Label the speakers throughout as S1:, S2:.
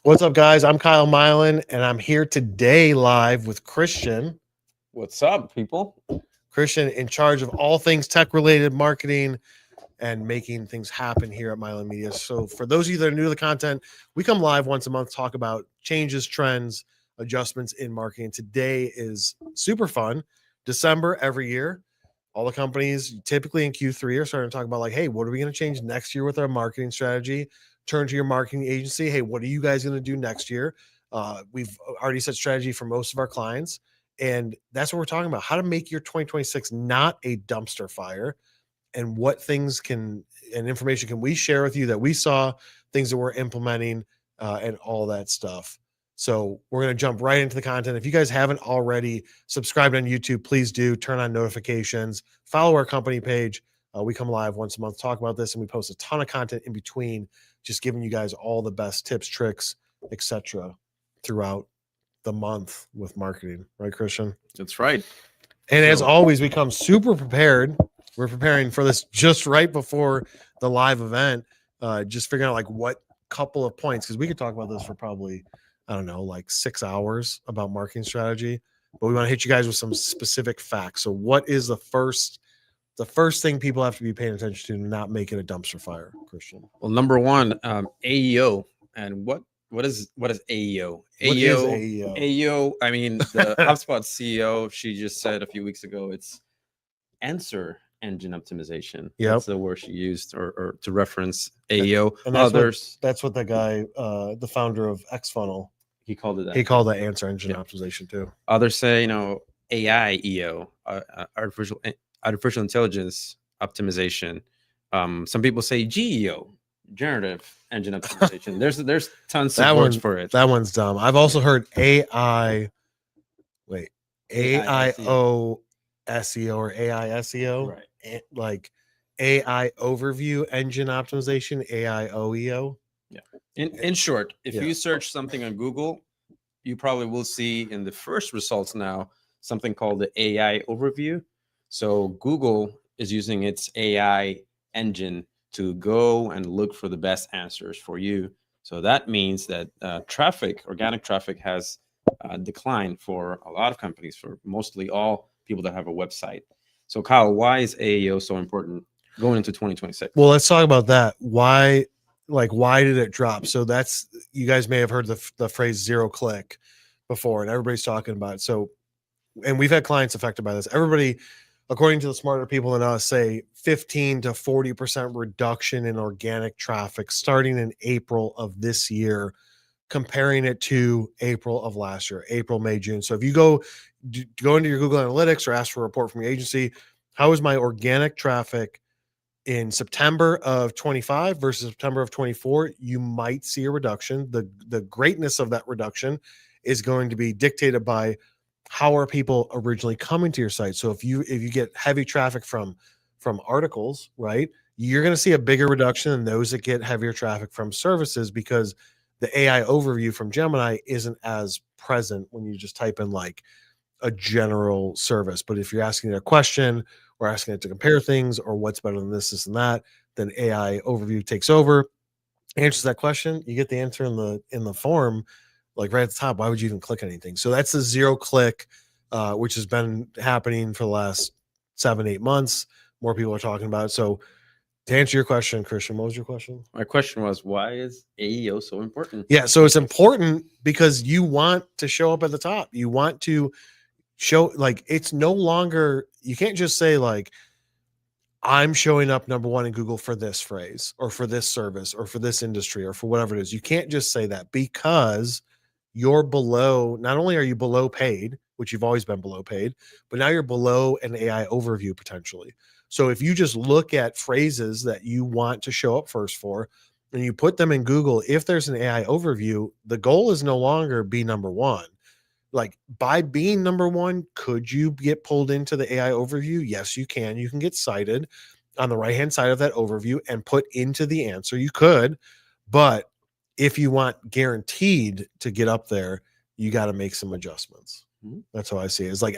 S1: What's up, guys? I'm Kyle Milan, and I'm here today live with Christian.
S2: What's up, people?
S1: Christian in charge of all things tech-related marketing and making things happen here at Milan Media. So for those of you that are new to the content, we come live once a month, talk about changes, trends, adjustments in marketing. Today is super fun. December every year, all the companies typically in Q3 are starting to talk about like, hey, what are we going to change next year with our marketing strategy? Turn to your marketing agency. Hey, what are you guys going to do next year? We've already set strategy for most of our clients. And that's what we're talking about, how to make your 2026 not a dumpster fire, and what things can and information can we share with you that we saw, things that we're implementing, and all that stuff. So we're going to jump right into the content. If you guys haven't already subscribed on YouTube, please do. Turn on notifications, follow our company page. We come live once a month, talk about this, and we post a ton of content in between, just giving you guys all the best tips, tricks, etc. throughout the month with marketing. Right, Christian?
S2: That's right.
S1: And as always, we come super prepared. We're preparing for this just right before the live event, just figuring out like what couple of points, because we could talk about this for probably, I don't know, like 6 hours about marketing strategy, but we want to hit you guys with some specific facts. So what is the first thing people have to be paying attention to not make it a dumpster fire, Christian?
S2: Well, number one, AEO. And what is AEO?
S1: What is AEO?
S2: AEO, I mean, the HubSpot CEO, she just said a few weeks ago, it's answer engine optimization.
S1: Yep.
S2: That's the word she used, or to reference AEO.
S1: And that's what the guy, the founder of XFunnel,
S2: he called it that.
S1: He called that answer engine optimization too.
S2: Others say, AIEO, artificial intelligence optimization. Some people say GEO, generative engine optimization. There's tons of words for it.
S1: That one's dumb. I've also heard AIO SEO or AI SEO,
S2: right?
S1: Like AI overview engine optimization, AIOEO.
S2: Yeah. In short, if you search something on Google, you probably will see in the first results now something called the AI overview. So Google is using its AI engine to go and look for the best answers for you. So that means that organic traffic has declined for a lot of companies, for mostly all people that have a website. So Kyle, why is AEO so important going into 2026?
S1: Well, let's talk about that. Why did it drop? So that's, you guys may have heard the phrase zero click before, and everybody's talking about it. So, and we've had clients affected by this. Everybody, according to the smarter people than us, say 15 to 40% reduction in organic traffic starting in April of this year, comparing it to April of last year, April, May, June. So if you go into your Google Analytics or ask for a report from your agency, how is my organic traffic in September of 25 versus September of 24, you might see a reduction. The greatness of that reduction is going to be dictated by how are people originally coming to your site. So if you get heavy traffic from articles, right, you're going to see a bigger reduction than those that get heavier traffic from services, because the AI overview from Gemini isn't as present when you just type in like a general service. But if you're asking it a question or asking it to compare things or what's better than this and that, then AI overview takes over, answers that question. You get the answer in the form, like right at the top. Why would you even click anything? So that's the zero click, which has been happening for the last 7-8 months. More people are talking about it. So to answer your question, Christian, what was your question?
S2: My question was, why is AEO so important?
S1: Yeah, so it's important because you want to show up at the top. You want to show, like, it's no longer, you can't just say like, I'm showing up number one in Google for this phrase or for this service or for this industry or for whatever it is. You can't just say that, because you're below, not only are you below paid, which you've always been below paid, but now you're below an AI overview potentially. So if you just look at phrases that you want to show up first for, and you put them in Google, if there's an AI overview, the goal is no longer be number one. Like, by being number one, could you get pulled into the AI overview? Yes, you can. You can get cited on the right-hand side of that overview and put into the answer. You could, but if you want guaranteed to get up there, you got to make some adjustments. That's how I see it. It's like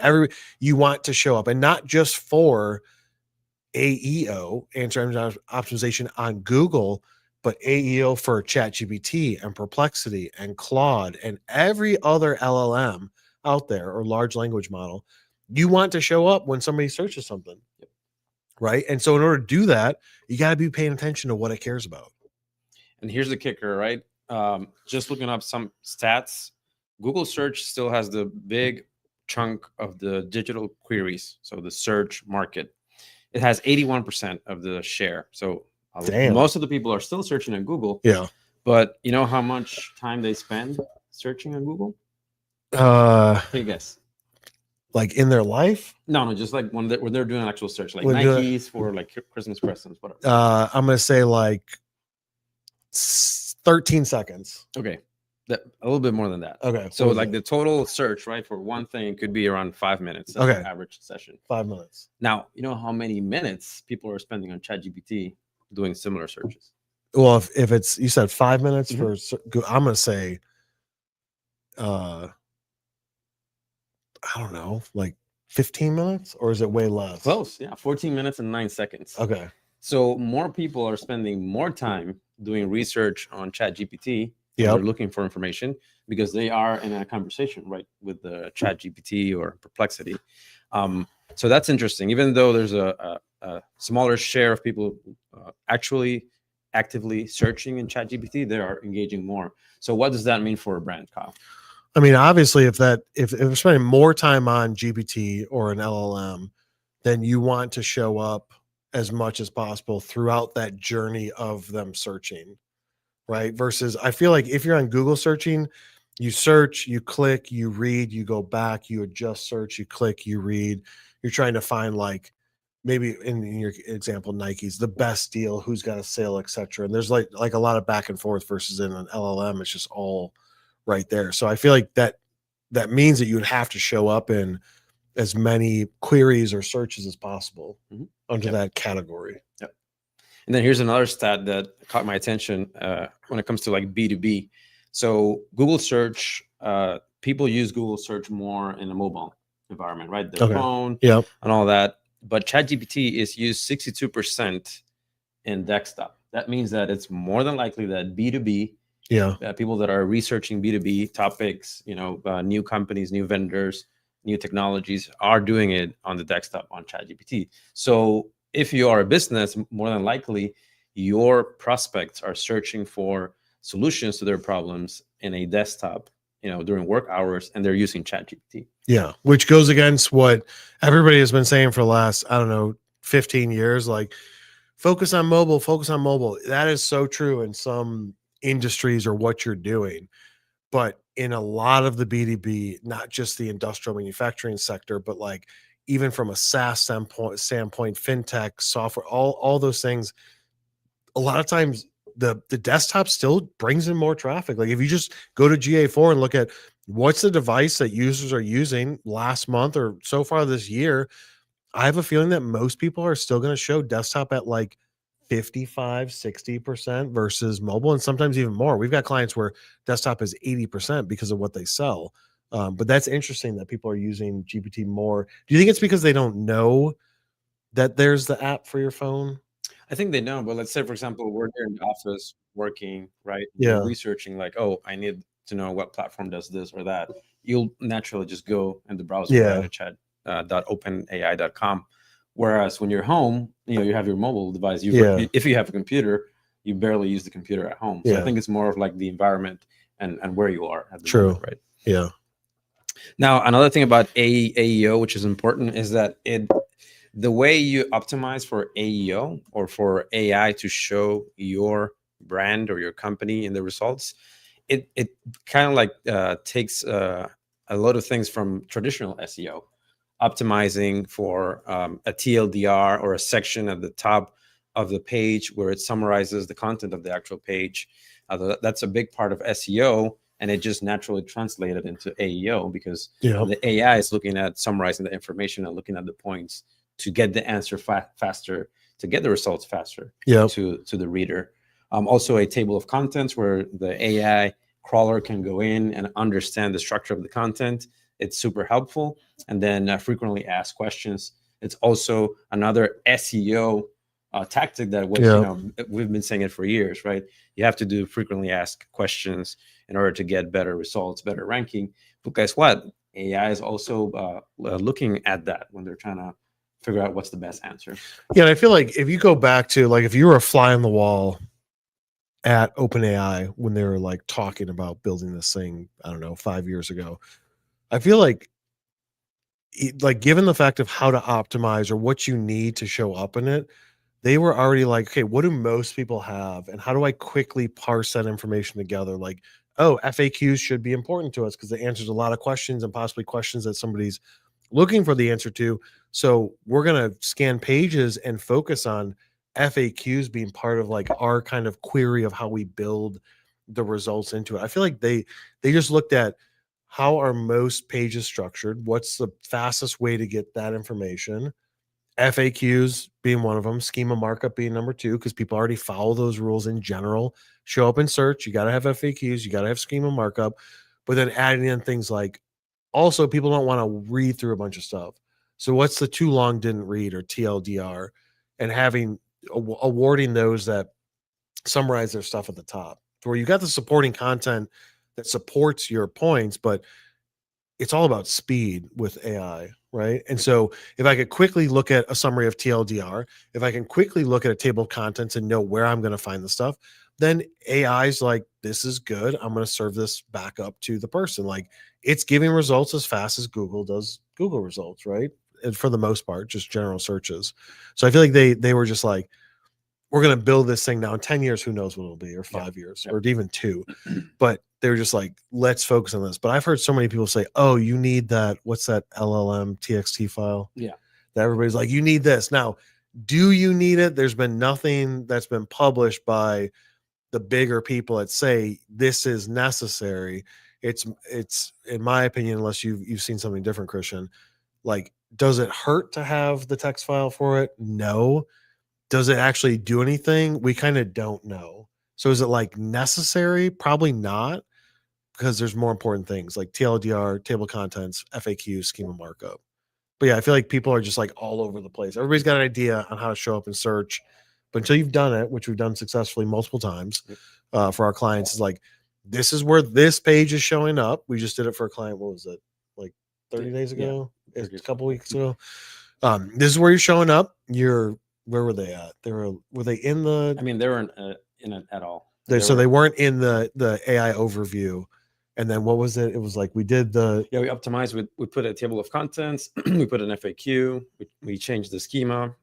S1: you want to show up, and not just for AEO, answer engine optimization on Google, But AEO for ChatGPT and Perplexity and Claude and every other LLM out there or large language model, you want to show up when somebody searches something. Right. And so in order to do that, you got to be paying attention to what it cares about.
S2: And here's the kicker, right? Just looking up some stats, Google search still has the big chunk of the digital queries. So the search market, it has 81% of the share. So most of the people are still searching on Google.
S1: Yeah.
S2: But you know how much time they spend searching on Google? Can you guess?
S1: Like in their life?
S2: No, just like when they're doing an actual search, like Nikes for like Christmas presents, whatever.
S1: I'm gonna say like 13 seconds.
S2: Okay, a little bit more than that.
S1: Okay,
S2: so like the total search, right, for one thing could be around 5 minutes. That's the average session.
S1: 5 minutes.
S2: Now, you know how many minutes people are spending on ChatGPT doing similar searches?
S1: Well, if it's, you said 5 minutes for, I'm gonna say, I don't know, like 15 minutes, or is it way less?
S2: Close, yeah, 14 minutes and 9 seconds.
S1: Okay.
S2: So more people are spending more time doing research on ChatGPT. They're looking for information because they are in a conversation, right, with the ChatGPT or Perplexity. So that's interesting. Even though there's a smaller share of people actually actively searching in ChatGPT, they are engaging more. So what does that mean for a brand, Kyle?
S1: I mean, obviously, if we're spending more time on GPT or an LLM, then you want to show up as much as possible throughout that journey of them searching, right? Versus, I feel like if you're on Google searching, you search, you click, you read, you go back, you adjust search, you click, you read. You're trying to find, like, maybe in your example, Nike's the best deal, who's got a sale, etc. And there's like a lot of back and forth, versus in an LLM, it's just all right there. So I feel like that means that you would have to show up in as many queries or searches as possible under that category.
S2: Yep. And then here's another stat that caught my attention when it comes to like B2B. So Google search, people use Google search more in a mobile environment, right? Their phone and all that. But ChatGPT is used 62% in desktop. That means that it's more than likely that B2B, people that are researching B2B topics, new companies, new vendors, new technologies, are doing it on the desktop on ChatGPT. So if you are a business, more than likely your prospects are searching for solutions to their problems in a desktop, during work hours, and they're using ChatGPT.
S1: Yeah, which goes against what everybody has been saying for the last, 15 years, like focus on mobile, focus on mobile. That is so true in some industries or what you're doing. But in a lot of the B2B, not just the industrial manufacturing sector, but like even from a SaaS standpoint, fintech, software, all those things, a lot of times the desktop still brings in more traffic. Like if you just go to GA4 and look at what's the device that users are using last month or so far this year, I have a feeling that most people are still going to show desktop at like 55, 60% versus mobile, and sometimes even more. We've got clients where desktop is 80% because of what they sell. But that's interesting that people are using GPT more. Do you think it's because they don't know that there's the app for your phone?
S2: I think they know, but let's say, for example, we're here in the office working, right?
S1: Yeah.
S2: We're researching like, oh, I need to know what platform does this or that. You'll naturally just go in the browser, right, at chat.openai.com. Whereas when you're home, you have your mobile device. If you have a computer, you barely use the computer at home. So I think it's more of like the environment and where you are at the moment, right?
S1: Yeah.
S2: Now, another thing about AEO, which is important, is that the way you optimize for AEO or for AI to show your brand or your company in the results, it kind of like takes a lot of things from traditional SEO. Optimizing for a TLDR or a section at the top of the page where it summarizes the content of the actual page. That's a big part of SEO, and it just naturally translated into AEO because the AI is looking at summarizing the information and looking at the points to get the answer faster, to get the results faster to the reader. Also a table of contents where the AI crawler can go in and understand the structure of the content. It's super helpful. And then frequently asked questions. It's also another SEO tactic that was, we've been saying it for years, right? You have to do frequently asked questions in order to get better results, better ranking. But guess what? AI is also looking at that when they're trying to figure out what's the best answer.
S1: Yeah, and I feel like if you go back to, like, if you were a fly on the wall at OpenAI when they were like talking about building this thing, I don't know, 5 years ago, I feel like given the fact of how to optimize or what you need to show up in it, they were already like, okay, what do most people have, and how do I quickly parse that information together? Like, oh, FAQs should be important to us because it answers a lot of questions and possibly questions that somebody's looking for the answer to. So we're going to scan pages and focus on FAQs being part of like our kind of query of how we build the results into it. I feel like they just looked at how are most pages structured, what's the fastest way to get that information, FAQs being one of them, schema markup being number two, because people already follow those rules in general. Show up in search, you got to have FAQs, you got to have schema markup, but then adding in things like, also people don't want to read through a bunch of stuff. So what's the too long didn't read, or TLDR, and having awarding those that summarize their stuff at the top, where you got the supporting content that supports your points, but it's all about speed with AI, right? And so if I could quickly look at a summary of TLDR, if I can quickly look at a table of contents and know where I'm going to find the stuff, then AI's like, this is good. I'm going to serve this back up to the person. Like, it's giving results as fast as Google does Google results, right? And for the most part, just general searches. So I feel like they were just like, we're going to build this thing now in 10 years, who knows what it'll be, or 5 years, or even 2. But they were just like, let's focus on this. But I've heard so many people say, oh, you need that. What's that LLM TXT file?
S2: Yeah.
S1: That everybody's like, you need this. Now, do you need it? There's been nothing that's been published by the bigger people that say this is necessary. It's in my opinion, unless you've seen something different, Christian, like, does it hurt to have the text file for it? No. Does it actually do anything? We kind of don't know. So is it like necessary? Probably not, because there's more important things like TLDR, table contents, FAQ, schema markup. But yeah, I feel like people are just like all over the place. Everybody's got an idea on how to show up in search, but until you've done it, which we've done successfully multiple times for our clients, is like, this is where this page is showing up. We just did it for a client. What was it? Like 30 days ago? Yeah, a couple weeks ago. This is where you're showing up. Where were they at? Were they in the?
S2: I mean, they weren't in it at all.
S1: They weren't in the AI overview. And then what was it? It was like we did we
S2: optimized. We put a table of contents. We put an FAQ. We changed the schema.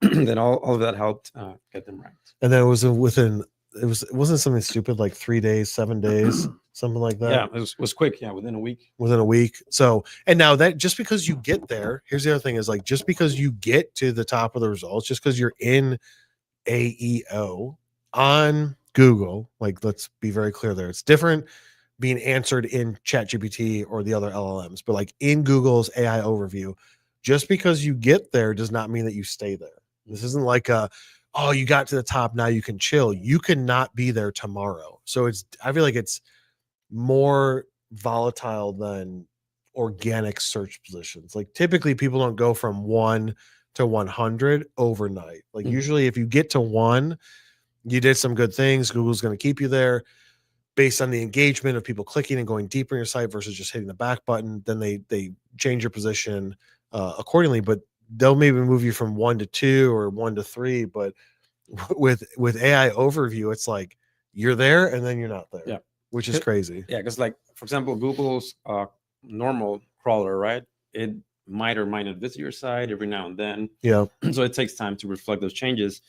S2: Then all of that helped get them ranked.
S1: And then it wasn't something stupid like 3 days, 7 days, something like that.
S2: Yeah, it was quick. Yeah, within a week.
S1: So, and now that just because you get there, here's the other thing is like, just because you get to the top of the results, just because you're in AEO on Google, like, let's be very clear there. It's different being answered in ChatGPT or the other LLMs, but like in Google's AI overview, just because you get there does not mean that you stay there. This isn't like oh, you got to the top, now you can chill. You cannot be there tomorrow. So I feel like it's more volatile than organic search positions. Like, typically people don't go from 1 to 100 overnight. Like, usually if you get to 1, you did some good things. Google's going to keep you there based on the engagement of people clicking and going deeper in your site versus just hitting the back button. Then they change your position accordingly, but they'll maybe move you from 1 to 2 or 1 to 3. But with AI overview, it's like you're there and then you're not there.
S2: Yeah,
S1: which is crazy.
S2: Yeah, because like, for example, Google's normal crawler, right? It might or might not visit your site every now and then.
S1: Yeah.
S2: So it takes time to reflect those changes.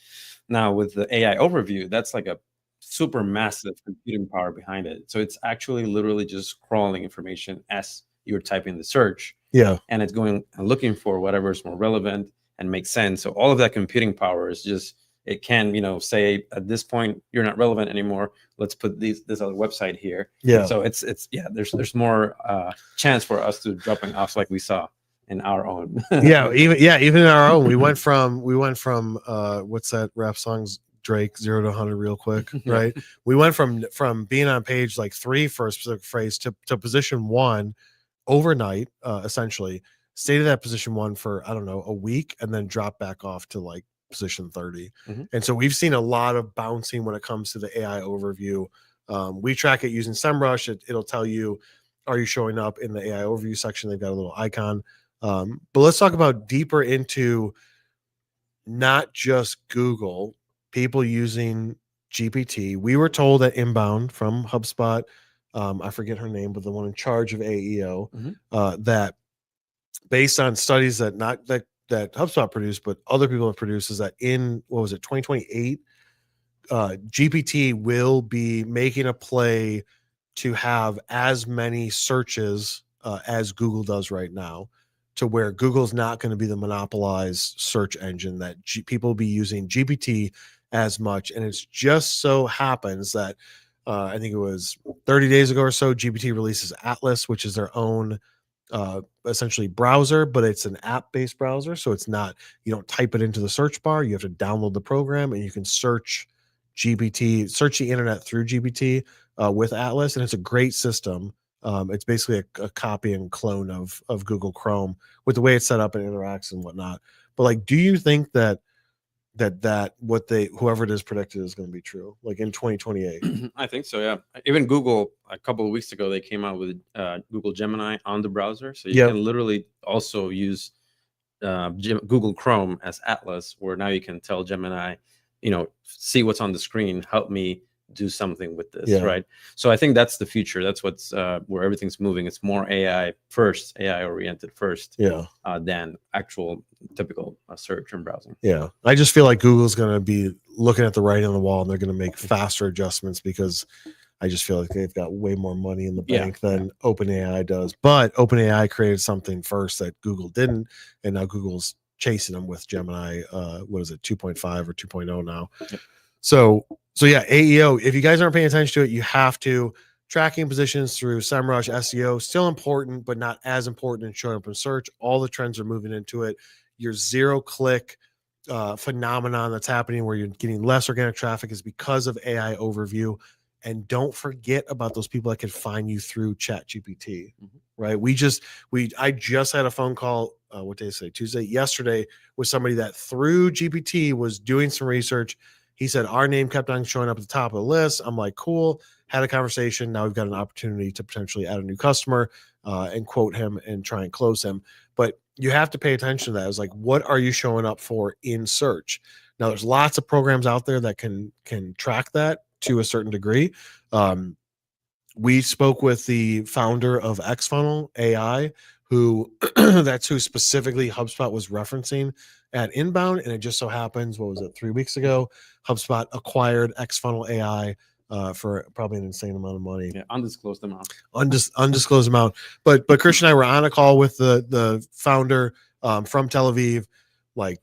S2: Now with the AI overview, that's like a super massive computing power behind it. So it's actually literally just crawling information as you're typing the search.
S1: Yeah.
S2: And it's going and looking for whatever is more relevant and makes sense. So all of that computing power is just, it can, say at this point, you're not relevant anymore. Let's put this other website here.
S1: Yeah.
S2: So it's there's more chance for us to dropping off like we saw in our own.
S1: even in our own, we went from what's that rap songs, Drake, 0 to 100 real quick, right? We went from being on page like 3 for a specific phrase to position 1 overnight, essentially stayed at that position 1 for, I don't know, a week, and then dropped back off to like position 30.
S2: Mhm.
S1: And so we've seen a lot of bouncing when it comes to the AI overview. We track it using SEMrush. It'll tell you, are you showing up in the AI overview section? They've got a little icon. But let's talk about deeper into not just Google, people using GPT. We were told at Inbound from HubSpot, I forget her name, but the one in charge of AEO, that based on studies that not that HubSpot produced, but other people have produced, is that in, what was it, 2028, GPT will be making a play to have as many searches as Google does right now, to where Google's not going to be the monopolized search engine, that people will be using GPT as much. And it's just so happens that I think it was 30 days ago or so, GPT releases Atlas, which is their own essentially browser, but it's an app-based browser. So it's not, you don't type it into the search bar. You have to download the program and you can search GPT, search the internet through GPT with Atlas, and it's a great system. It's basically a copy and clone of Google Chrome with the way it's set up and interacts and whatnot. But like, do you think that what whoever it is predicted is going to be true, like in 2028?
S2: I think so. Yeah. Even Google, a couple of weeks ago, they came out with Google Gemini on the browser, so you can literally also use Google Chrome as Atlas, where now you can tell Gemini, see what's on the screen, help me do something with this, right? So I think that's the future. That's what's where everything's moving. It's more AI first, AI oriented first, than actual typical search and browsing.
S1: Yeah, I just feel like Google's going to be looking at the writing on the wall, and they're going to make faster adjustments, because I just feel like they've got way more money in the bank than OpenAI does. But OpenAI created something first that Google didn't, and now Google's chasing them with Gemini. What is it, 2.5 or 2.0 now?
S2: Yep.
S1: So yeah, AEO, if you guys aren't paying attention to it, you have to. Tracking positions through SEMrush, SEO, still important, but not as important in showing up in search. All the trends are moving into it. Your zero-click phenomenon that's happening, where you're getting less organic traffic, is because of AI overview. And don't forget about those people that can find you through ChatGPT, right? I just had a phone call, what day is it, Tuesday, yesterday, with somebody that through GPT was doing some research. He said our name kept on showing up at the top of the list. I'm like, cool. Had a conversation. Now we've got an opportunity to potentially add a new customer and quote him and try and close him. But you have to pay attention to that. It's like, what are you showing up for in search? Now, there's lots of programs out there that can track that to a certain degree. We spoke with the founder of XFunnel AI, who that's who specifically HubSpot was referencing at Inbound. And it just so happens, what was it, 3 weeks ago, HubSpot acquired XFunnel AI for probably an insane amount of money.
S2: Yeah, undisclosed amount.
S1: Undisclosed amount. But Cristian and I were on a call with the founder from Tel Aviv, like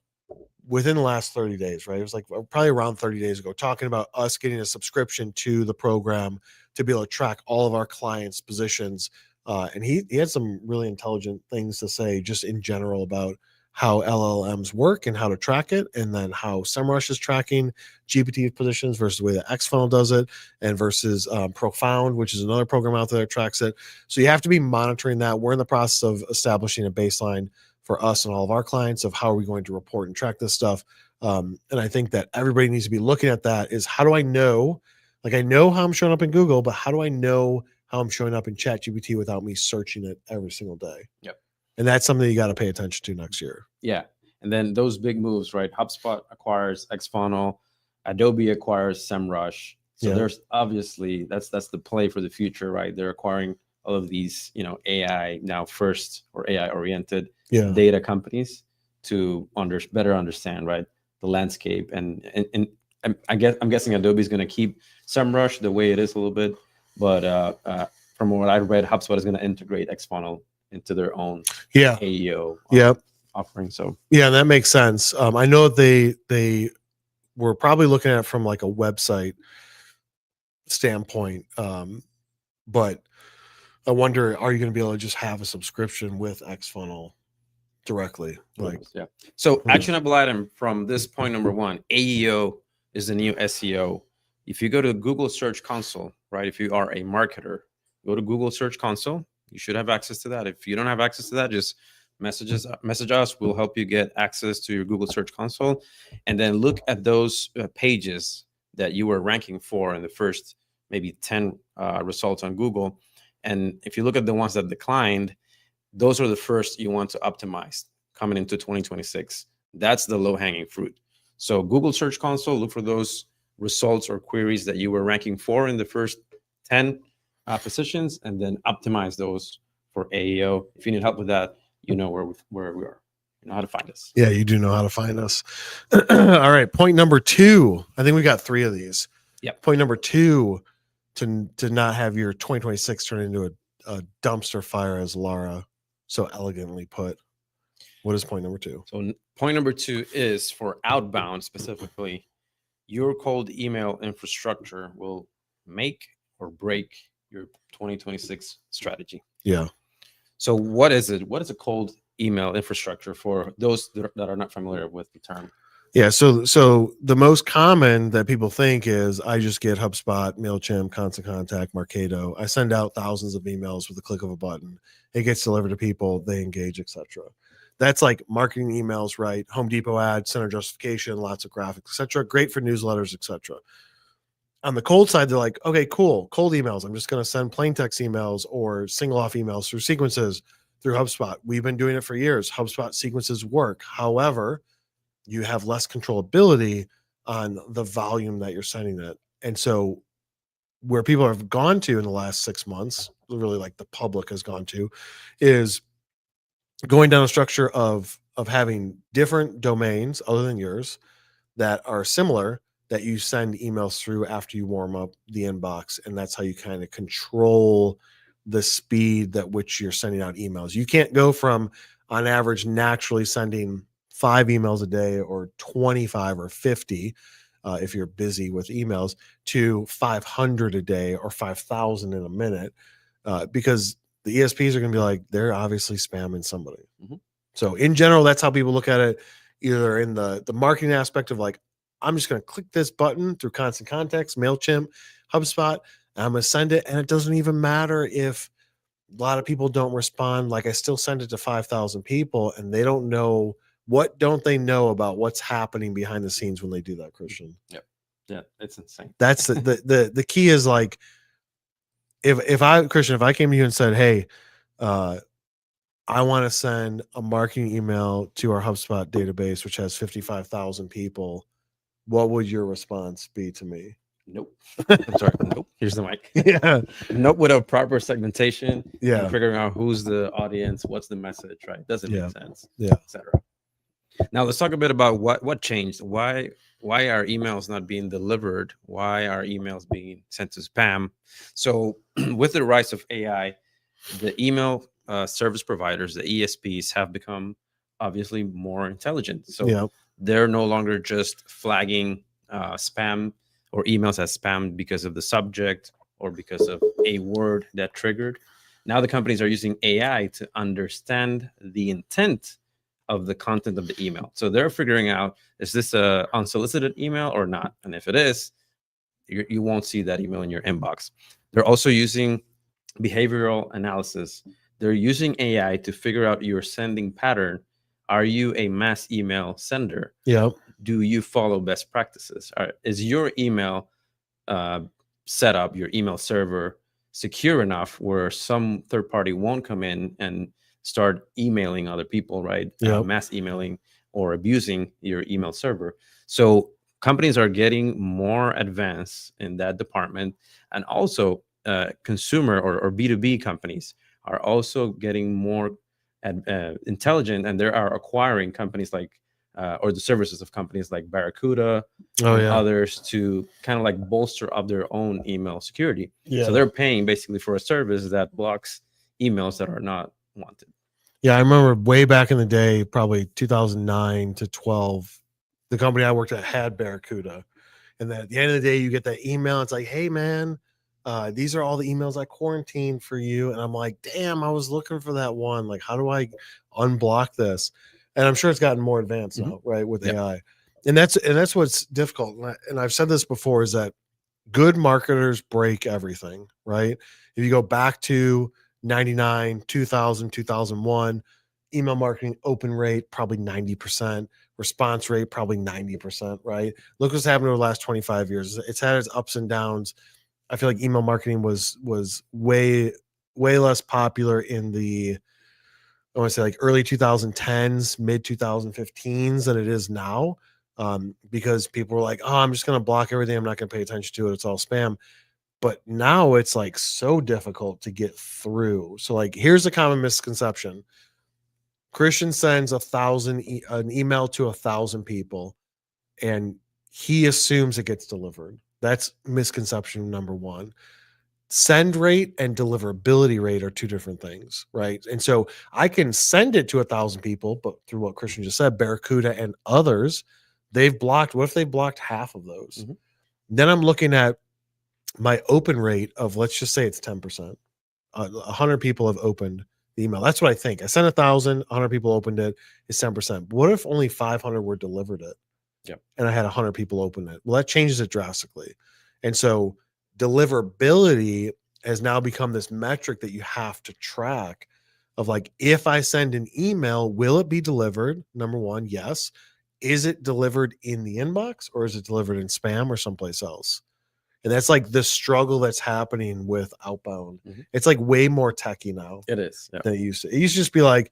S1: within the last 30 days, right? It was like probably around 30 days ago, talking about us getting a subscription to the program to be able to track all of our clients' positions. And he had some really intelligent things to say just in general about how LLMs work and how to track it, and then how SEMrush is tracking GPT positions versus the way that XFunnel does it, and versus Profound, which is another program out there that tracks it. So you have to be monitoring that. We're in the process of establishing a baseline for us and all of our clients of how are we going to report and track this stuff. And I think that everybody needs to be looking at that, is how do I know, like I know how I'm showing up in Google, but how do I know how I'm showing up in ChatGPT without me searching it every single day?
S2: Yep.
S1: And that's something you got to pay attention to next year.
S2: Yeah. And then those big moves, right? HubSpot acquires XFunnel, Adobe acquires SEMrush. So there's obviously that's the play for the future, right? They're acquiring all of these, AI now first, or AI oriented data companies to better understand, right, the landscape. And I'm guessing Adobe is going to keep SEMrush the way it is a little bit, but from what I read, HubSpot is going to integrate XFunnel into their own AEO offering. So
S1: that makes sense. I know they were probably looking at it from like a website standpoint, but I wonder, are you going to be able to just have a subscription with XFunnel directly? Like,
S2: So actionable item from this point number one, AEO is the new SEO. If you go to Google Search Console, right? If you are a marketer, go to Google Search Console. You should have access to that. If you don't have access to that, just message us. We'll help you get access to your Google Search Console, and then look at those pages that you were ranking for in the first maybe 10 results on Google. And if you look at the ones that declined, those are the first you want to optimize coming into 2026. That's the low-hanging fruit. So Google Search Console, look for those results or queries that you were ranking for in the first 10 positions, and then optimize those for AEO. If you need help with that, you know where we are. You know how to find us.
S1: Yeah, you do know how to find us. All right. Point number 2. I think we got 3 of these.
S2: Yep.
S1: Point number 2, to not have your 2026 turn into a dumpster fire, as Laura so elegantly put. What is point number 2?
S2: So point number 2 is for outbound specifically. Your cold email infrastructure will make or break your 2026 strategy.
S1: Yeah.
S2: So what is it? What is a cold email infrastructure for those that are not familiar with the term?
S1: Yeah. So the most common that people think is I just get HubSpot, MailChimp, Constant Contact, Marketo. I send out thousands of emails with the click of a button. It gets delivered to people, they engage, etc. That's like marketing emails, right? Home Depot ad, center justification, lots of graphics, etc. Great for newsletters, etc. On the cold side, they're like, okay, cool, cold emails. I'm just going to send plain text emails or single off emails through sequences through HubSpot. We've been doing it for years. HubSpot sequences work. However, you have less controllability on the volume that you're sending it. And so where people have gone to in the last 6 months, really like the public has gone to, is going down a structure of having different domains other than yours that are similar, that you send emails through after you warm up the inbox. And that's how you kind of control the speed at which you're sending out emails. You can't go from, on average, naturally sending 5 emails a day or 25 or 50 if you're busy with emails, to 500 a day or 5,000 in a minute, because the ESPs are going to be like, they're obviously spamming somebody. Mm-hmm. So in general, that's how people look at it, either in the marketing aspect of like, I'm just going to click this button through Constant Contacts, MailChimp, HubSpot, and I'm going to send it. And it doesn't even matter if a lot of people don't respond. Like, I still send it to 5,000 people and they don't know. What don't they know about what's happening behind the scenes when they do that, Christian?
S2: Yep. Yeah, it's insane.
S1: That's the key is like, if I came to you and said, hey, I want to send a marketing email to our HubSpot database, which has 55,000 people, what would your response be to me?
S2: Nope. I'm sorry. Nope. Here's the mic.
S1: Yeah.
S2: Nope. With a proper segmentation.
S1: Yeah.
S2: And figuring out who's the audience, what's the message, right? Doesn't make sense.
S1: Yeah.
S2: Etc. Now let's talk a bit about what changed. Why are emails not being delivered? Why are emails being sent to spam? So with the rise of AI, the email service providers, the ESPs, have become obviously more intelligent. So they're no longer just flagging spam or emails as spam because of the subject or because of a word that triggered. Now the companies are using AI to understand the intent of the content of the email. So they're figuring out, is this a unsolicited email or not? And if it is, you won't see that email in your inbox. They're also using behavioral analysis. They're using AI to figure out your sending pattern. Are you a mass email sender?
S1: Yeah.
S2: Do you follow best practices? Is your email setup, your email server, secure enough where some third party won't come in and start emailing other people, right? Mass emailing or abusing your email server. So companies are getting more advanced in that department, and also consumer or B2B companies are also getting more intelligent, and they are acquiring companies like or the services of companies like Barracuda and others to kind of like bolster up their own email security. So they're paying basically for a service that blocks emails that are not wanted.
S1: Yeah, I remember way back in the day, probably 2009 to 12, the company I worked at had Barracuda. And then at the end of the day, you get that email. It's like, hey, man, these are all the emails I quarantined for you. And I'm like, damn, I was looking for that one. Like, how do I unblock this? And I'm sure it's gotten more advanced now, right, with AI. And that's what's difficult. And I've said this before, is that good marketers break everything, right? If you go back to 99, 2000, 2001, email marketing open rate probably 90%, response rate probably 90%, right? Look what's happened over the last 25 years. It's had its ups and downs. I feel like email marketing was way less popular in the, I want to say like early 2010s, mid 2015s than it is now, because people were like, oh, I'm just going to block everything. I'm not going to pay attention to it. It's all spam. But now it's like so difficult to get through. So like, here's a common misconception. Cristian sends an email to 1,000 people and he assumes it gets delivered. That's misconception number one. Send rate and deliverability rate are two different things, right? And so I can send it to 1,000 people, but through what Cristian just said, Barracuda and others, they've blocked. What if they blocked half of those? Mm-hmm. Then I'm looking at my open rate of, let's just say it's 10%. 100 people have opened the email. That's what I think. I sent 1,000, 100 people opened it. It's 10%. What if only 500 were delivered it?
S2: Yep. And
S1: I had 100 people open it. Well, that changes it drastically. And so deliverability has now become this metric that you have to track of like, if I send an email, will it be delivered? Number one, yes. Is it delivered in the inbox or is it delivered in spam or someplace else? And that's like the struggle that's happening with outbound. Mm-hmm. It's like way more techy now.
S2: It is.
S1: Than it used to. It used to just be like,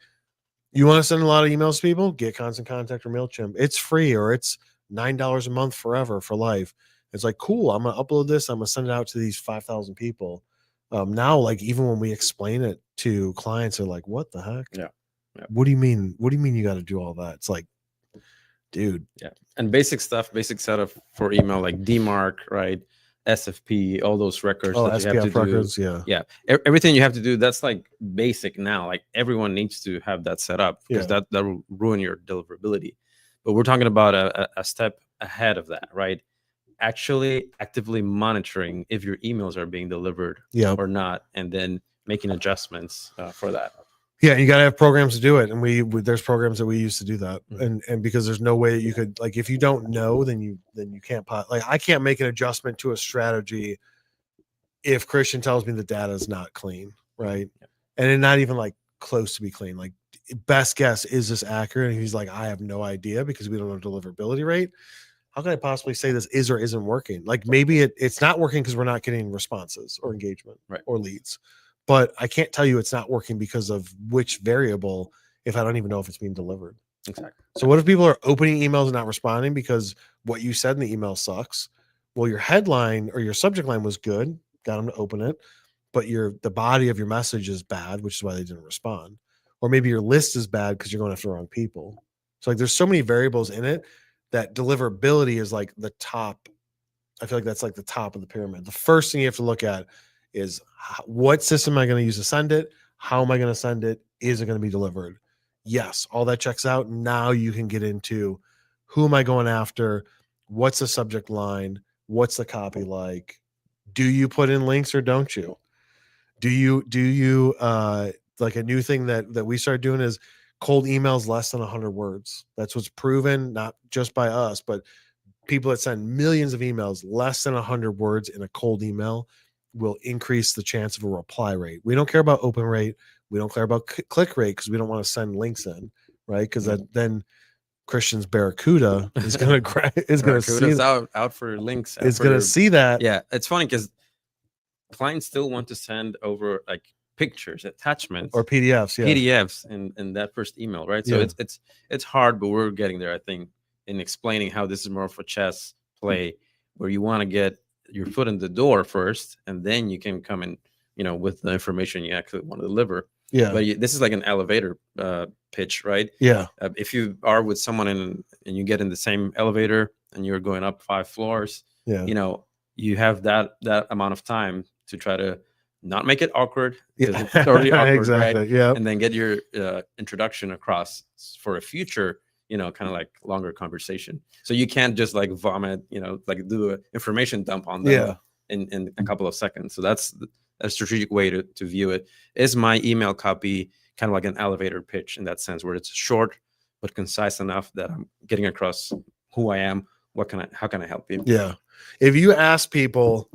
S1: you want to send a lot of emails to people? Get Constant Contact or MailChimp. It's free or it's $9 a month forever for life. It's like, cool, I'm going to upload this. I'm going to send it out to these 5,000 people. Now, like, even when we explain it to clients, they're like, what the heck?
S2: Yeah.
S1: What do you mean? What do you mean you got to do all that? It's like, dude.
S2: Yeah. And basic stuff, basic setup for email, like DMARC, right? SFP, all those records that you have to
S1: records,
S2: do. Yeah. Everything you have to do, that's like basic now. Like everyone needs to have that set up because that will ruin your deliverability. But we're talking about a step ahead of that, right? Actually actively monitoring if your emails are being delivered or not, and then making adjustments for that.
S1: Yeah, you got to have programs to do it, and we there's programs that we use to do that, and because there's no way that you could, like, if you don't know, then you can't like, I can't make an adjustment to a strategy if Cristian tells me the data is not clean, right? And it's not even like close to be clean. Like, best guess, is this accurate? And he's like, I have no idea because we don't know deliverability rate. How can I possibly say this is or isn't working? Like, maybe it's not working because we're not getting responses or engagement or leads. But I can't tell you it's not working because of which variable if I don't even know if it's being delivered.
S2: Exactly.
S1: So what if people are opening emails and not responding because what you said in the email sucks? Well, your headline or your subject line was good, got them to open it, but the body of your message is bad, which is why they didn't respond. Or maybe your list is bad because you're going after the wrong people. So like, there's so many variables in it that deliverability is like the top. I feel like that's like the top of the pyramid. The first thing you have to look at is, what system am I going to use to send it? How am I going to send it? Is it going to be delivered? Yes, all that checks out. Now you can get into, who am I going after? What's the subject line? What's the copy like? Do you put in links or don't you? Do you like, a new thing that we started doing is cold emails less than 100 words. That's what's proven, not just by us, but people that send millions of emails, less than 100 words in a cold email will increase the chance of a reply rate. We don't care about open rate. We don't care about click rate because we don't want to send links in, right? Because then Cristian's Barracuda is going to see
S2: out for links.
S1: Is going to see that.
S2: Yeah, it's funny because clients still want to send over like pictures, attachments,
S1: or PDFs.
S2: PDFs in that first email, right? So it's hard, but we're getting there, I think, in explaining how this is more of a chess play where you want to get your foot in the door first, and then you can come in, with the information you actually want to deliver.
S1: Yeah.
S2: But this is like an elevator pitch, right?
S1: Yeah.
S2: If you are with someone and you get in the same elevator and you're going up 5 floors, you have that amount of time to try to not make it awkward.
S1: Yeah.
S2: It's already awkward,
S1: exactly.
S2: Right?
S1: Yeah.
S2: And then get your introduction across for a future, kind of like longer conversation. So you can't just like vomit, like do an information dump on them in a couple of seconds. So that's a strategic way to view it. Is my email copy kind of like an elevator pitch in that sense, where it's short but concise enough that I'm getting across who I am, how can I help you?
S1: Yeah. If you ask people,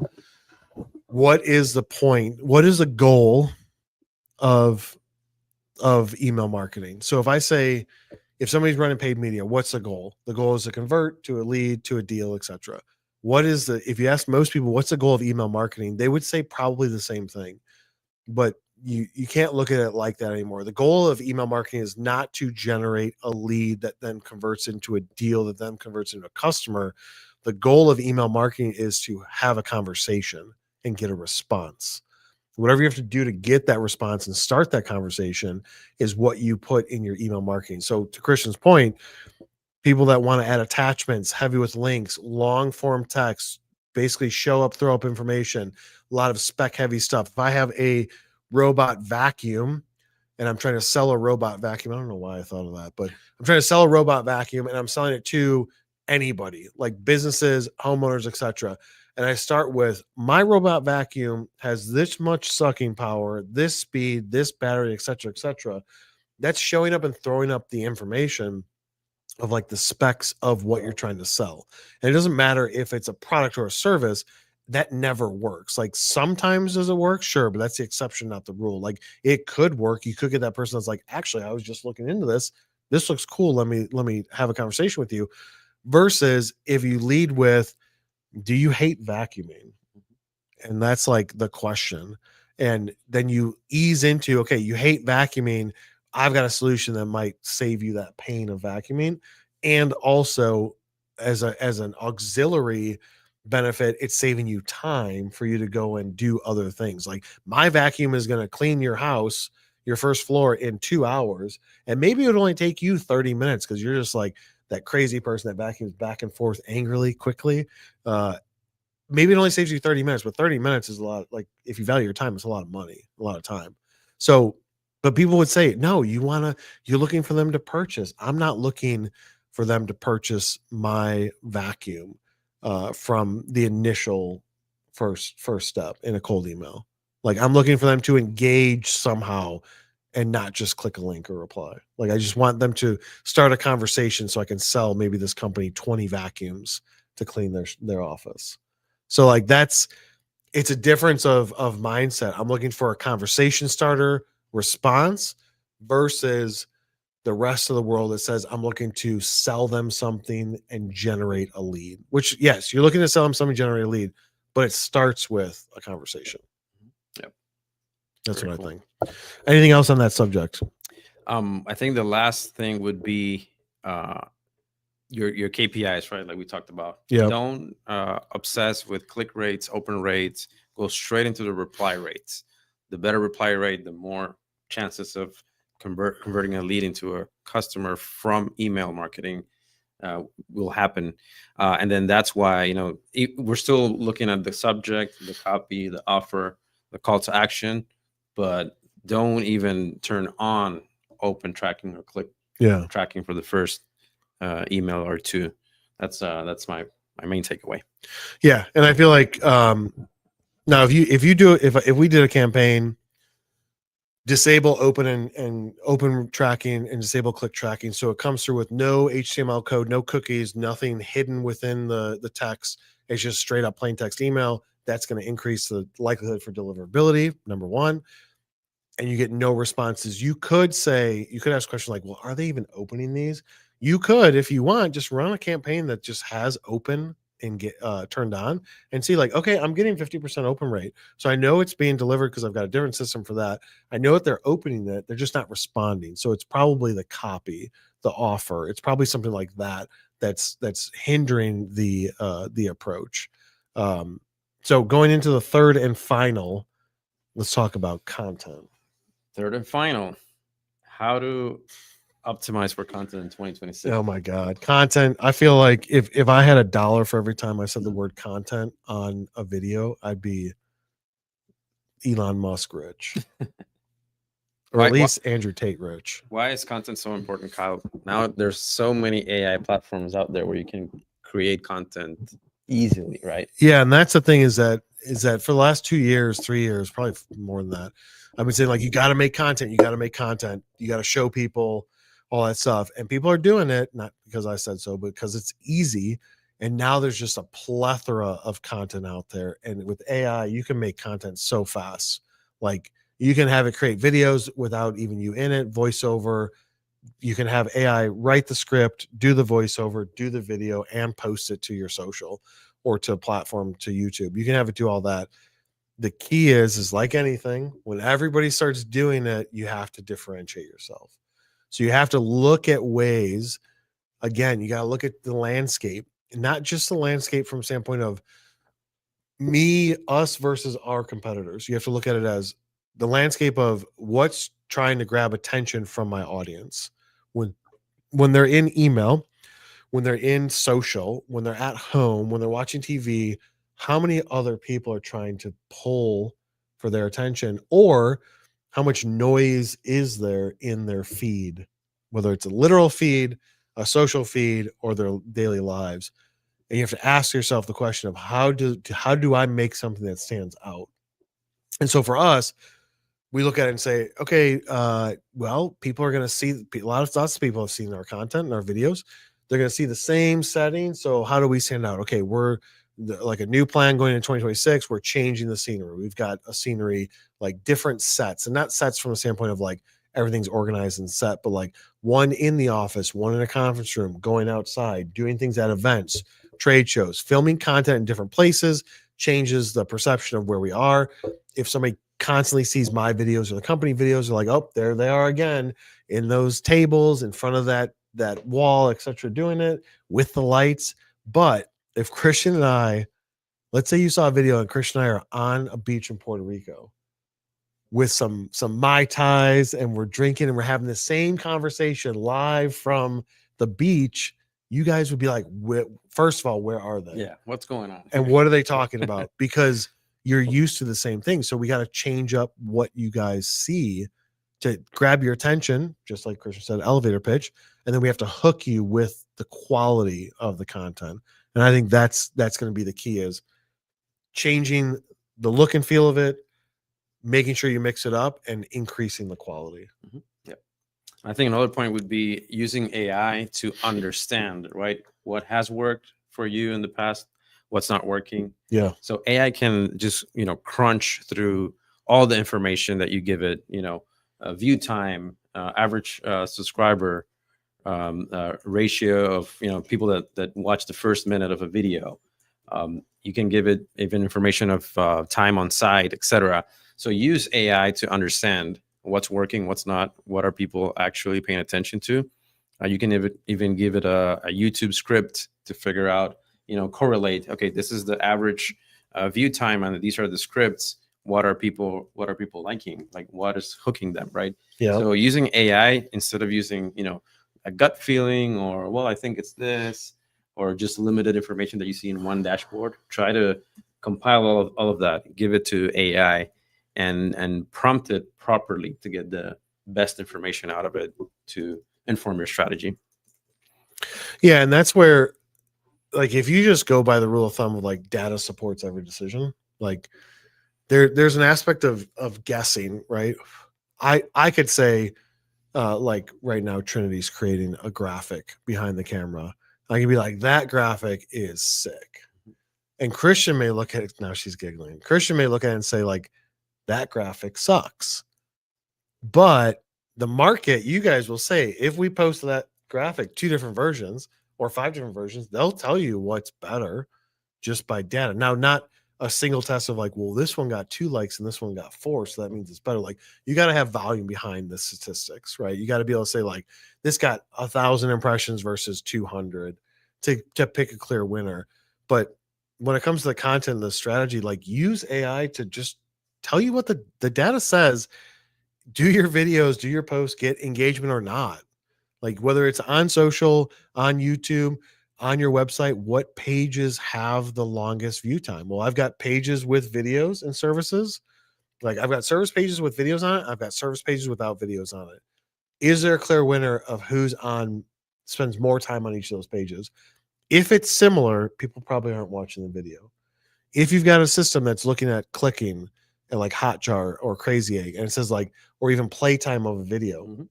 S1: what is the point? What is the goal of of email marketing. So if I say, if somebody's running paid media, what's the goal? The goal is to convert to a lead, to a deal, etc. What is if you ask most people, what's the goal of email marketing? They would say probably the same thing, but you can't look at it like that anymore. The goal of email marketing is not to generate a lead that then converts into a deal that then converts into a customer. The goal of email marketing is to have a conversation and get a response. Whatever you have to do to get that response and start that conversation is what you put in your email marketing. So to Christian's point, people that want to add attachments, heavy with links, long form text, basically show up, throw up information, a lot of spec heavy stuff. If I have a robot vacuum and I'm trying to sell a robot vacuum, I don't know why I thought of that, but I'm trying to sell a robot vacuum and I'm selling it to anybody, like businesses, homeowners, etc. And I start with, my robot vacuum has this much sucking power, this speed, this battery, etc., etc. That's showing up and throwing up the information of like the specs of what you're trying to sell. And it doesn't matter if it's a product or a service, that never works. Like sometimes does it work? Sure, but that's the exception, not the rule. Like it could work. You could get that person that's like, actually, I was just looking into this. This looks cool. Let me have a conversation with you. Versus if you lead with, do you hate vacuuming? And that's like the question. And then you ease into, okay, you hate vacuuming. I've got a solution that might save you that pain of vacuuming. And also as an auxiliary benefit, it's saving you time for you to go and do other things. Like my vacuum is going to clean your house, your first floor, in 2 hours. And maybe it would only take you 30 minutes because you're just like that crazy person that vacuums back and forth angrily, quickly. Maybe it only saves you 30 minutes, but 30 minutes is a lot. Like if you value your time, it's a lot of money, a lot of time. So, but people would say, no, you're looking for them to purchase. I'm not looking for them to purchase my vacuum from the initial first step in a cold email. Like I'm looking for them to engage somehow and not just click a link or reply. Like I just want them to start a conversation so I can sell maybe this company 20 vacuums to clean their office. So like it's a difference of mindset. I'm looking for a conversation starter response versus the rest of the world that says I'm looking to sell them something and generate a lead. Which yes, you're looking to sell them something, generate a lead, but it starts with a conversation.
S2: Yep.
S1: That's very what cool. I think. Anything else on that subject?
S2: I think the last thing would be your KPIs, right? Like we talked about.
S1: Yeah.
S2: Don't obsess with click rates, open rates. Go straight into the reply rates. The better reply rate, the more chances of converting a lead into a customer from email marketing will happen. And then that's why, we're still looking at the subject, the copy, the offer, the call to action, but don't even turn on open tracking or click tracking for the first email or two. That's my main takeaway.
S1: Yeah, and I feel like now if we did a campaign, disable open and open tracking and disable click tracking, so it comes through with no HTML code, no cookies, nothing hidden within the text. It's just straight up plain text email. That's going to increase the likelihood for deliverability, number one. And you get no responses. You could ask questions like, well, are they even opening these? You could, if you want, just run a campaign that just has open and get turned on and see like, okay, I'm getting 50% open rate. So I know it's being delivered because I've got a different system for that. I know that they're opening it. They're just not responding. So it's probably the copy, the offer. It's probably something like that that's hindering the approach. So going into the third and final, let's talk about content.
S2: Third and final, how to optimize for content in 2026.
S1: Oh my God. Content. I feel like if I had $1 for every time I said the word content on a video, I'd be Elon Musk rich. Or at least Andrew Tate rich.
S2: Why is content so important, Kyle? Now there's so many AI platforms out there where you can create content easily, right?
S1: Yeah, and that's the thing is that for the last 2 years, 3 years, probably more than that, I've been saying like, you got to make content, you got to show people all that stuff, and people are doing it not because I said so, but because it's easy. And now there's just a plethora of content out there, and with AI, you can make content so fast. Like You can have it create videos without even you in it, voiceover. You can have AI write the script, do the voiceover, do the video, and post it to your social or to a platform, to YouTube. You can have it do all that. The key is like anything, when everybody starts doing it, you have to differentiate yourself. So you have to look at ways, again, you got to look at the landscape, not just the landscape from standpoint of me, us versus our competitors. You have to look at it as the landscape of what's trying to grab attention from my audience when they're in email, when they're in social, when they're at home, when they're watching TV. How many other people are trying to pull for their attention, or how much noise is there in their feed, whether it's a literal feed, a social feed, or their daily lives? And you have to ask yourself the question of how do I make something that stands out? And so for us, we look at it and say, okay, well, people are going to see, lots of people have seen our content and our videos. They're going to see the same settings. So how do we stand out? Okay, we're like a new plan going into 2026. We're changing the scenery. We've got a scenery, like different sets, and not sets from the standpoint of like everything's organized and set, but like one in the office, one in a conference room, going outside, doing things at events, trade shows, filming content in different places changes the perception of where we are. If somebody constantly sees my videos or the company videos, are like, oh, there they are again in those tables in front of that wall, etc., doing it with the lights. But if Christian and I, let's say you saw a video and Christian and I are on a beach in Puerto Rico with some Mai Tais, and we're drinking and we're having the same conversation live from the beach, you guys would be like, first of all, where are they?
S2: Yeah, what's going on?
S1: And what are they talking about? Because you're used to the same thing. So we got to change up what you guys see to grab your attention, just like Christian said, elevator pitch. And then we have to hook you with the quality of the content. And I think that's going to be the key, is changing the look and feel of it, making sure you mix it up, and increasing the quality.
S2: Mm-hmm. Yeah. I think another point would be using AI to understand, right, what has worked for you in the past, what's not working.
S1: Yeah.
S2: So AI can just, crunch through all the information that you give it, view time, average subscriber ratio of, people that watch the first minute of a video. You can give it even information of time on site, etc. So use AI to understand what's working, what's not, what are people actually paying attention to. You can even give it a YouTube script to figure out, correlate. Okay, this is the average view time, and these are the scripts. What are people liking? Like, what is hooking them, right?
S1: Yeah.
S2: So using AI instead of using, a gut feeling, or, well, I think it's this, or just limited information that you see in one dashboard. Try to compile all of that, give it to AI, and prompt it properly to get the best information out of it to inform your strategy.
S1: Yeah, and that's where, like, if you just go by the rule of thumb of like data supports every decision, like there's an aspect of guessing, right? I could say, like right now, Trinity's creating a graphic behind the camera. I can be like, that graphic is sick. And Christian may look at it, now she's giggling. Christian may look at it and say, like, that graphic sucks. But the market, you guys will say, if we post that graphic 2 different versions or 5 different versions, they'll tell you what's better just by data. Now, not a single test of like, well, this one got 2 likes and this one got 4, so that means it's better. Like, you got to have volume behind the statistics, right? You got to be able to say, like, this got 1,000 impressions versus 200 to pick a clear winner. But when it comes to the content and the strategy, like, use AI to just tell you what the data says. Do your videos, do your posts get engagement or not? Like, whether it's on social, on YouTube, on your website, what pages have the longest view time? Well, I've got pages with videos and services. Like, I've got service pages with videos on it. I've got service pages without videos on it. Is there a clear winner of who's spends more time on each of those pages? If it's similar, people probably aren't watching the video. If you've got a system that's looking at clicking and like Hotjar or Crazy Egg, and it says like, or even playtime of a video.
S2: Mm-hmm.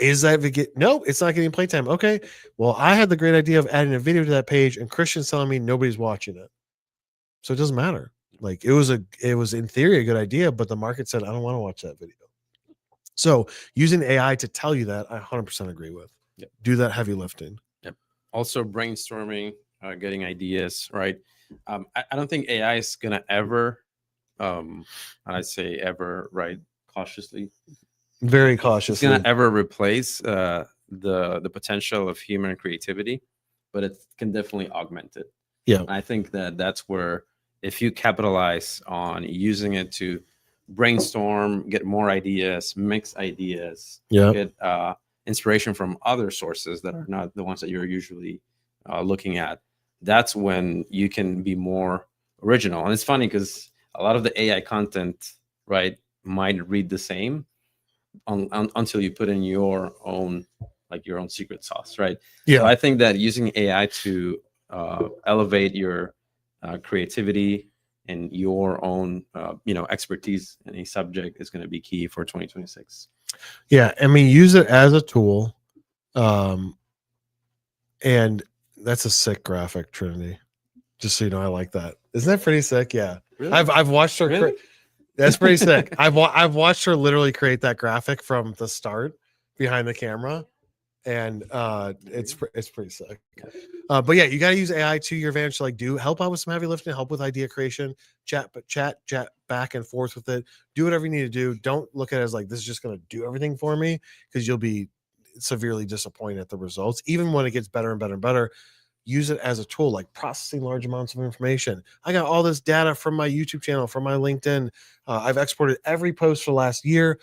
S1: Is that no, it's not getting playtime. Okay. Well, I had the great idea of adding a video to that page, and Christian's telling me nobody's watching it. So it doesn't matter. Like it was in theory a good idea, but the market said, I don't want to watch that video. So using AI to tell you that, I 100% agree with.
S2: Yep.
S1: Do that heavy lifting.
S2: Yep. Also brainstorming, getting ideas, right? I don't think AI is going to ever, I say ever, right? Cautiously.
S1: Very cautiously.
S2: It's going to ever replace the potential of human creativity, but it can definitely augment it.
S1: Yeah.
S2: I think that's where, if you capitalize on using it to brainstorm, get more ideas, mix ideas, get inspiration from other sources that are not the ones that you're usually looking at, that's when you can be more original. And it's funny because a lot of the AI content, right, might read the same until you put in your own, like your own secret sauce, right?
S1: Yeah.
S2: So I think that using AI to elevate your creativity and your own expertise in a subject is going to be key for 2026.
S1: Yeah, I mean, use it as a tool. And that's a sick graphic, Trinity. Just so you know, I like that. Isn't that pretty sick? Yeah.
S2: Really?
S1: I've watched her.
S2: Really?
S1: That's pretty sick. I've watched her literally create that graphic from the start behind the camera, and it's pretty sick. But yeah, you got to use AI to your advantage to like help out with some heavy lifting, help with idea creation, chat back and forth with it. Do whatever you need to do. Don't look at it as like this is just going to do everything for me, because you'll be severely disappointed at the results. Even when it gets better and better and better, use it as a tool, like processing large amounts of information. I got all this data from my YouTube channel, from my LinkedIn. I've exported every post for last year.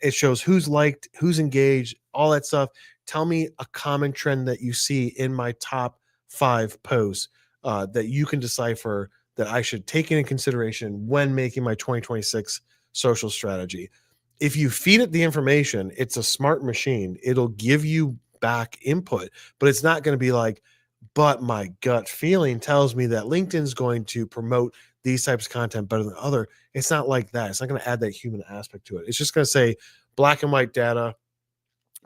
S1: It shows who's liked, who's engaged, all that stuff. Tell me a common trend that you see in my top 5 posts that you can decipher that I should take into consideration when making my 2026 social strategy. If you feed it the information, it's a smart machine. It'll give you back input, but it's not going to be like, but my gut feeling tells me that LinkedIn's going to promote these types of content better than other. It's not like that. It's not going to add that human aspect to it. It's just going to say black and white data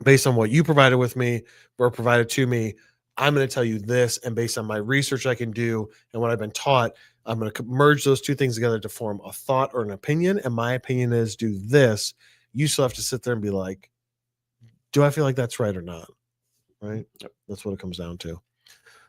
S1: based on what you provided with me or provided to me. I'm going to tell you this, and based on my research I can do and what I've been taught, I'm going to merge those two things together to form a thought or an opinion. And my opinion is do this. You still have to sit there and be like, do I feel like that's right or not? Right? Yep. That's what it comes down to.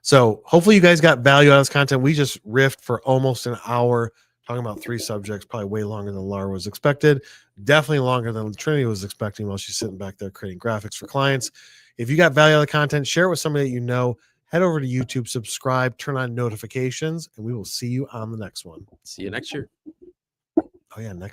S1: So hopefully you guys got value out of this content. We just riffed for almost an hour talking about 3 subjects, probably way longer than Laura was expected. Definitely longer than Trinity was expecting while she's sitting back there creating graphics for clients. If you got value out of the content, share it with somebody that you know. Head over to YouTube, subscribe, turn on notifications, and we will see you on the next one.
S2: See you next year.
S1: Oh, yeah, next